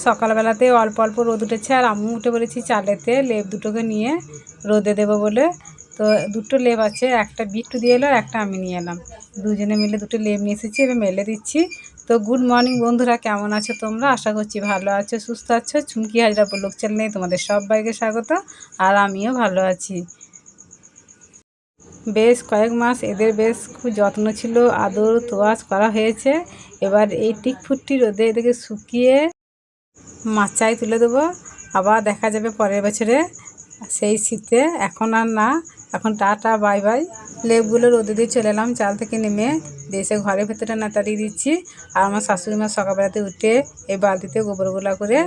সকালবেলাতে অল্প অল্প রোদ উঠেছে আর আম্মু উঠে পড়েছি চালেতে লেপ দুটোকে নিয়ে রোদে দেবো বলে। তো দুটো লেপ আছে, একটা বিট্টু দিয়ে এলো আর একটা আমি নিয়ে এলাম, দুজনে মিলে দুটো লেপ নিয়ে এসেছি, এবার মেলে দিচ্ছি। তো গুড মর্নিং বন্ধুরা, কেমন আছো তোমরা? আশা করছি ভালো আছো, সুস্থ আছো। চুমকি হাজরা ব্লগ চ্যানেলে তোমাদের সবাইকে স্বাগত। আর আমিও ভালো আছি। বেশ কয়েক মাস এদের বেশ খুব যত্ন ছিল, আদর তোয়াজ করা হয়েছে। এবার এই টিকফুটটি রোদে এদেরকে শুকিয়ে মাচায় তুলে দেবো, আবার দেখা যাবে পরের বছরে সেই শীতে। এখন আর না, এখন টাটা বাই বাই। লেপগুলো রোদে দিয়ে চলে এলাম চাল থেকে নেমে, এসে ঘরের ভেতরে নাতা দিয়ে দিচ্ছি। আর আমার শাশুড়ি মা সকালবেলাতে উঠে এই বালতিতে গোবর গোলা করে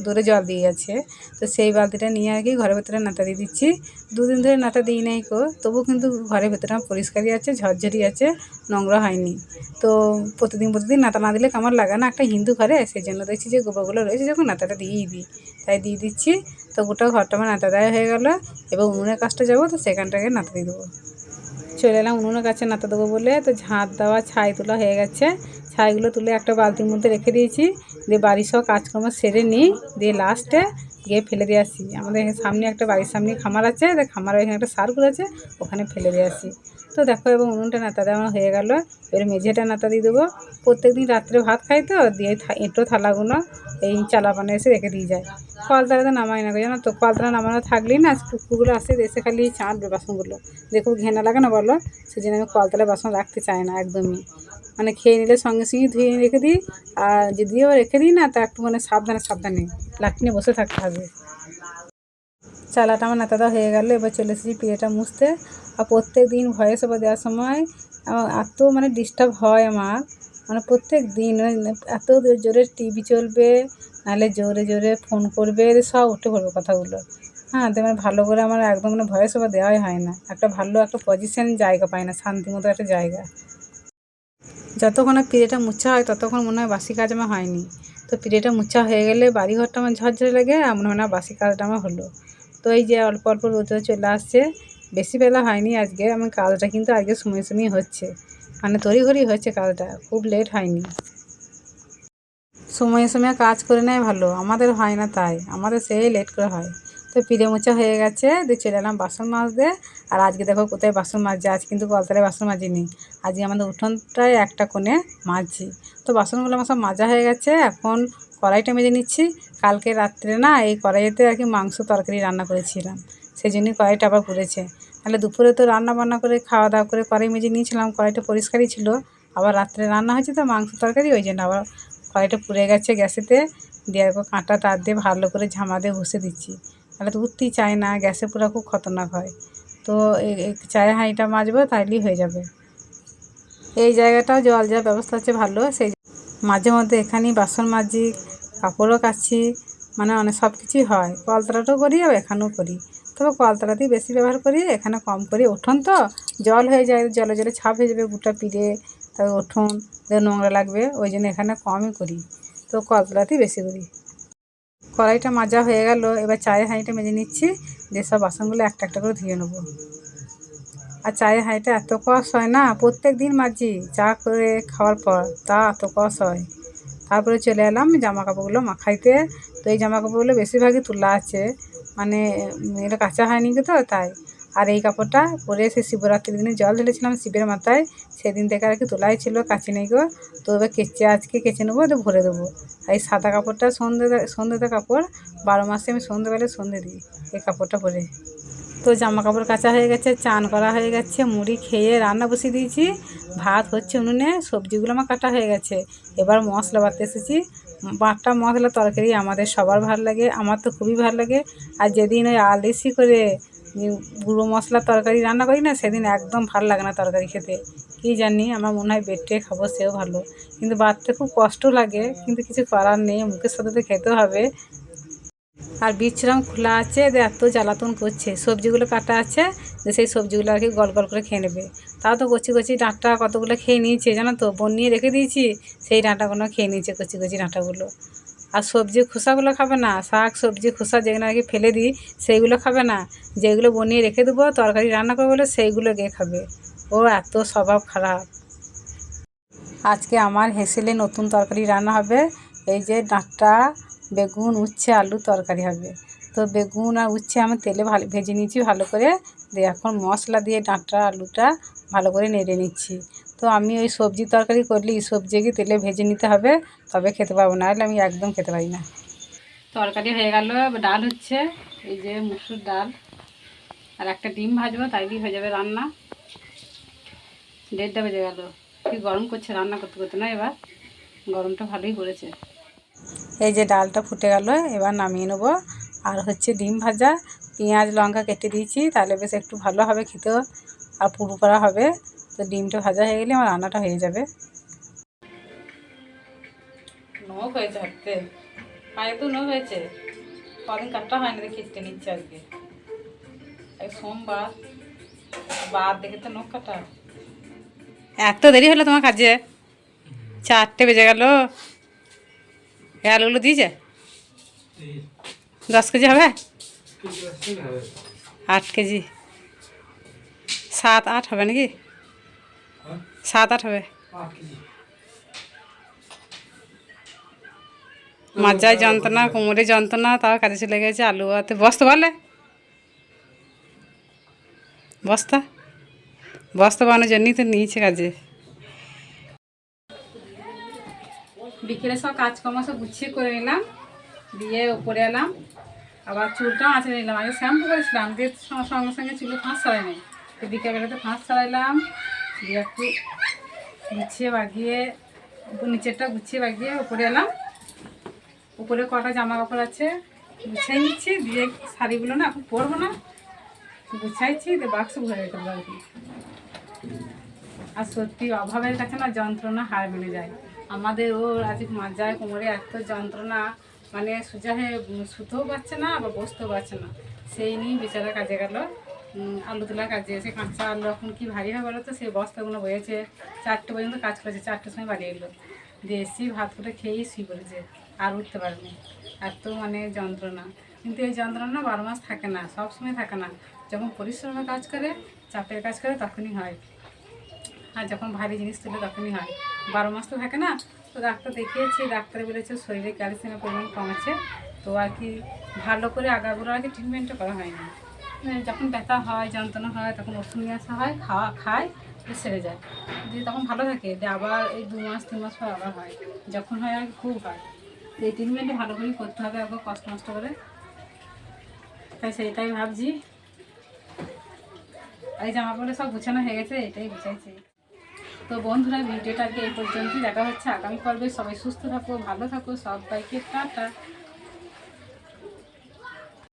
দূরে জল দিয়ে গেছে, তো সেই বালতিটা নিয়ে আর কি ঘরের ভেতরে নাতা দিয়ে দিচ্ছি। দুদিন ধরে নাতা দিই নাই কো, তবু কিন্তু ঘরের ভেতরে পরিষ্কারই আছে, ঝরঝরি আছে, নোংরা হয়নি। তো প্রতিদিন নাতা না দিলে কেমন লাগে না একটা হিন্দু ঘরে, সেই জন্য দেখছি যে গোবরগুলো রয়েছে যখন নাতাটা দিয়েই দিই, তাই দিয়ে দিচ্ছি। তো গোটা ঘরটা আমার নাতা দেওয়া হয়ে গেলো। এবার উনুনের কাজটা যাবো, তো সেখানটাকে নাতা দিয়ে দেবো। চলে এলাম উনুনের কাছে নাতা দেবো বলে। তো ঝাঁট দেওয়া ছাই তোলা হয়ে গেছে, ছাইগুলো তুলে একটা বালতির মধ্যে রেখে দিয়েছি। দিয়ে বাড়ির সব কাজকর্ম সেরে নিই, দিয়ে লাস্টে গিয়ে ফেলে দিয়ে আসি। আমাদের সামনে একটা বাড়ির সামনে খামার আছে, খামারের এখানে একটা সার্কুল আছে, ওখানে ফেলে দিয়ে আসি। তো দেখো এবং উনুনটা নাতা দেওয়া হয়ে গেল। এবার মেঝেটা নাতা দিয়ে দেবো। প্রত্যেকদিন রাত্রে ভাত খাই, তো দিয়ে এঁটো থালাগুলো এই চালাপানে এসে রেখে দিয়ে যায়। কলতলাতে নামাই না, জানো তো, কলতলা নামানো থাকলেই না কুকুরগুলো আসে, এসে খালি চাঁদবে বাসনগুলো, দেখো ঘেনা লাগে না বলো। সেই জন্য আমি কলতলায় বাসন রাখতে চাই না একদমই, মানে খেয়ে নিলে সঙ্গে সঙ্গে ধুয়ে রেখে দিই। আর যদিও রেখে দিই না, তা একটু মানে সাবধানে লাঠি নিয়ে বসে থাকতে হবে। চালাটা আমার নাতা দেওয়া হয়ে গেলো, এবার চলে এসেছি পিঠেটা মুছতে। আর প্রত্যেক দিন ভয়েস ওভার দেওয়ার সময় এত মানে ডিস্টার্ব হয় আমার, মানে প্রত্যেক দিন এত জোরে টিভি চলবে, নাহলে জোরে জোরে ফোন করবে, সব উঠে পড়বে কথাগুলো। হ্যাঁ, তো মানে ভালো করে আমার একদম মানে ভয়েস ওভার দেওয়াই হয় না, একটা ভালো একটা পজিশন জায়গা পায় না, শান্তি মতো একটা জায়গা। যতক্ষণ পিঠেটা মুছা হয় ততক্ষণ মনে হয় বাসি কাজ আমার হয়নি। তো পিঠেটা মুছা হয়ে গেলে বাড়িঘরটা আমার ঝরঝরে লাগে, আর মনে হয় না বাসি কাজটা আমার হলো। তো এই যে অল্প অল্প রোদে চলে আসছে, বেশি বেলা হয়নি আজকে। আমার কাজটা কিন্তু আজকে সময় হচ্ছে, মানে তড়িঘড়ি হচ্ছে কাজটা, খুব লেট হয়নি। সময়ে কাজ করে নেয় ভালো, আমাদের হয় না, তাই আমাদের সেই লেট করে হয়। তো পিঠে মোচা হয়ে গেছে, দিয়ে চলে এলাম বাসন মাজতে। আর আজকে দেখো কোথায় বাসন মাজছে, আজ কিন্তু কলতলায় বাসন মাজিনি, আজকে আমাদের উঠোনটায় একটা কোণে মাজছি। তো বাসনগুলো আমার সব মাজা হয়ে গেছে, এখন কড়াইটা মেজে নিচ্ছি। কালকে রাত্রে না এই কড়াইতে আর কি মাংস তরকারি রান্না করেছিলাম, সেই জন্যই কড়াইটা আবার পুড়েছে। তাহলে দুপুরে তো রান্না বান্না করে খাওয়া দাওয়া করে কড়াই মেজে নিয়েছিলাম, কড়াইটা পরিষ্কারই ছিল। আবার রাত্রে রান্না হয়েছে তো মাংস তরকারি, ওই জন্য আবার কড়াইটা পুড়ে গেছে গ্যাসেতে। দিয়ে একবার কাঁটা তার দিয়ে ভালো করে ঝামা দিয়ে ঘষে দিচ্ছি, তাহলে তো উঠতেই চায় না, গ্যাসে পুরো খুব খতরনাক হয়। তো এই চায়ের হাঁড়িটা মাজবো, তাইলেই হয়ে যাবে। এই জায়গাটাও জল যাওয়ার ব্যবস্থা হচ্ছে ভালো, সেই মাঝে মধ্যে এখানেই বাসন মাজি, কাপড়ও কাচ্ছি, মানে অনেক সব কিছুই হয়। কলতলাটাও করি আর এখানেও করি, তবে কলতলাতেই বেশি ব্যবহার করি, এখানে কম করি। উঠোন তো জল হয়ে যায়, জলে জলে ছাপ হয়ে যাবে গোটা পিঠে, তারপর উঠোন নোংরা লাগবে, ওই জন্য এখানে কমই করি, তো কলতলাতেই বেশি করি। কড়াইটা মাজা হয়ে গেল, এবার চায়ের হাঁড়িটা মেজে নিচ্ছি, দিয়ে সব বাসনগুলো একটা একটা করে ধুয়ে নেবো। আর চায়ের হাঁড়িটা এত কষ হয় না, প্রত্যেক দিন মাজছি চা করে খাওয়ার পর, তা এত কষ হয়। তারপরে চলে এলাম জামা কাপড়গুলো মাখাইতে। তো এই জামা কাপড়গুলো বেশিরভাগই তোলা আছে, মানে এটা কাঁচা হয়নি তো, তাই। আর এই কাপড়টা পরে এসে শিবরাত্রির দিনে জল ঢেলেছিলাম শিবের মাথায়, সেদিন থেকে আর কি তোলাই ছিল, কাচি নেই গো। তো এবার আজকে কেচে নেবো, তো ভরে দেবো। আর এই সাদা কাপড়টা সন্ধ্যেতে কাপড়, 12 মাসে আমি সন্ধ্যেবেলায় সন্ধ্যে দিই এই কাপড়টা পরে। তো জামা কাপড় কাচা হয়ে গেছে, চান করা হয়ে গেছে, মুড়ি খেয়ে রান্না বসিয়ে দিয়েছি, ভাত হচ্ছে উনুনে, সবজিগুলো আমার কাটা হয়ে গেছে। এবার মশলা বাটতে এসেছি। বাটা মশলা তরকারি আমাদের সবার ভালো লাগে, আমার তো খুবই ভালো লাগে। আর যেদিন ওই আলদেশি করে গুঁড়ো মশলা তরকারি রান্না করি না, সেদিন একদম ভালো লাগে না তরকারি খেতে, কী জানি, আমার মনে হয় বেটে খাবো সেও ভালো, কিন্তু বাটতে খুব কষ্ট লাগে, কিন্তু কিছু করার নেই, মুখের সাথে তো খেতে হবে। আর বিছরাম খোলা আছে, এত জ্বালাতন করছে। সবজিগুলো কাটা আছে, যে সেই সবজিগুলো আর কি গল গল করে খেয়ে নেবে। তাও তো কচি কচি ডাঁটা কতগুলো খেয়ে নিয়েছে জানো তো, বনিয়ে রেখে দিয়েছি, সেই ডাঁটাগুলো খেয়ে নিয়েছে, কচি কচি ডাঁটাগুলো। আর সবজির খোসাগুলো খাবে না, শাক সবজি খোসা যেগুলো আর কি ফেলে দিই সেইগুলো খাবে না, যেগুলো বনিয়ে রেখে দেবো তরকারি রান্না করবো বলে সেইগুলো গিয়ে খাবে। ও এত স্বভাব খারাপ। আজকে আমার হেসেলে নতুন তরকারি রান্না হবে। এই যে ডাঁটা, বেগুন উচ্ছে আলু তরকারি হবে। তো বেগুন আর উচ্ছে আমি তেলে ভালো ভেজে নিয়েছি ভালো করে, দিয়ে এখন মশলা দিয়ে ডাঁটা আলুটা ভালো করে নেড়ে নিচ্ছি। তো আমি ওই সবজি তরকারি করলে এই সবজিকে তেলে ভেজে নিতে হবে, তবে খেতে পারবো, না হলে আমি একদম খেতে পারি না। তরকারি হয়ে গেল, ডাল হচ্ছে, এই যে মুসুর ডাল, আর একটা ডিম ভাজবো, তাইলেই হয়ে যাবে রান্না। 1:30 বেজে গেল। কি গরম করছে রান্না করতে করতে, না এবার গরমটা ভালোই পড়েছে। এই যে ডালটা ফুটে গেল, এবার নামিয়ে নেবো। আর হচ্ছে ডিম ভাজা, পেঁয়াজ লঙ্কা কেটে দিয়েছি, তাহলে বেশ একটু ভালো হবে খেতেও, আর পুরু করা হবে। তো ডিমটা ভাজা হয়ে গেলে আমার রান্নাটা হয়ে যাবে। নখ হয়েছে হাঁটতে, পায়ে তো নখ হয়েছে, কদিন কাটটা হয় না, দেখে কেটে নিচ্ছে আজকে। সোমবার বাদ দেখে তো নখ কাটা। এত দেরি হলো তোমার কাজে? 4টে বেজে গেল। এই আলুগুলো দিয়েছে 10 কেজি হবে, 8 কেজি, 7-8 হবে নাকি? 7-8 হবে। মাজায় যন্ত্রণা, কোমরে যন্ত্রণা, তাও কাজে চলে গেছে। আলু আতে বস্তা বলে, বস্তা বস্তা বানানোর জন্যই তো নিয়েছে কাজে। বিকেলে সব কাজকর্ম সব গুছিয়ে করে নিলাম, দিয়ে উপরে এলাম, আবার চুলটাও আঁচড়ে নিলাম। আগে শ্যাম্পু করেছিলাম, দিয়ে সঙ্গে সঙ্গে চুলে ফাঁস ছাড়াই নেই, তো বিকেলবেলাতে ফাঁস ছাড়াইলাম, দিয়ে একটু গুছিয়ে বাগিয়ে, নিচেরটা গুছিয়ে বাগিয়ে উপরে এলাম। উপরে কটা জামা কাপড় আছে গুছাই নিচ্ছি, দিয়ে শাড়িগুলো না এখন পরবো না, গুছাইছি, দিয়ে বাক্স ভরে রেখে দেবো আর কি। আর সত্যি অভাবের কাছে না যন্ত্রণা হার মেনে যায় আমাদের। ও আজকে মাজায় কোমরে এত যন্ত্রণা, মানে সোজা হয়ে শুতেও পারছে না, আবার বসতেও পারছে না। সেই নিয়ে বেচারা কাজে গেল, আলু তোলার কাজে। এসে কাঁচা আলু এখন কি ভারী হয় বলো তো, সেই বস্তাগুলো বয়েছে। 4টে পর্যন্ত কাজ করেছে, 4টের সময় বাড়ি এলো, দিয়ে এসে ভাত করে খেয়েই শুয়ে পড়েছে, আর উঠতে পারেনি। এত মানে যন্ত্রণা। কিন্তু এই যন্ত্রণা 12 মাস থাকে না, সব সময় থাকে না। যখন পরিশ্রমের কাজ করে, চাপের কাজ করে, তখনই হয়। আর যখন ভারী জিনিস তুলে তখনই হয়, 12 মাস তো থাকে না। তো ডাক্তার দেখিয়েছি, ডাক্তার বলেছে শরীরে ক্যালসিয়ামের পরিমাণ কম আছে। তো আর কি ভালো করে আগাগোড়া আর কি ট্রিটমেন্টটা করা হয়নি। যখন ব্যথা হয় যন্ত্রণা হয় তখন ওষুধ নিয়ে আসা হয়, খায়, সেরে যায়, দিয়ে তখন ভালো থাকে। দিয়ে আবার এই 2 মাস 3 মাস পর আবার হয়, যখন হয় আর খুব হয়। এই ট্রিটমেন্টটা ভালো করেই করতে হবে, আবার কষ্ট নষ্ট করে। তাই সেইটাই ভাবছি। এই জামাগুলো সব গুছানো হয়ে গেছে, এটাই গুছাইছি। তো বন্ধুরা, ভিডিওটাকে এই পর্যন্তই, দেখা হচ্ছে আগামী পর্বে। সবাই সুস্থ থাকো, ভালো থাকো, সবাইকে টাটা।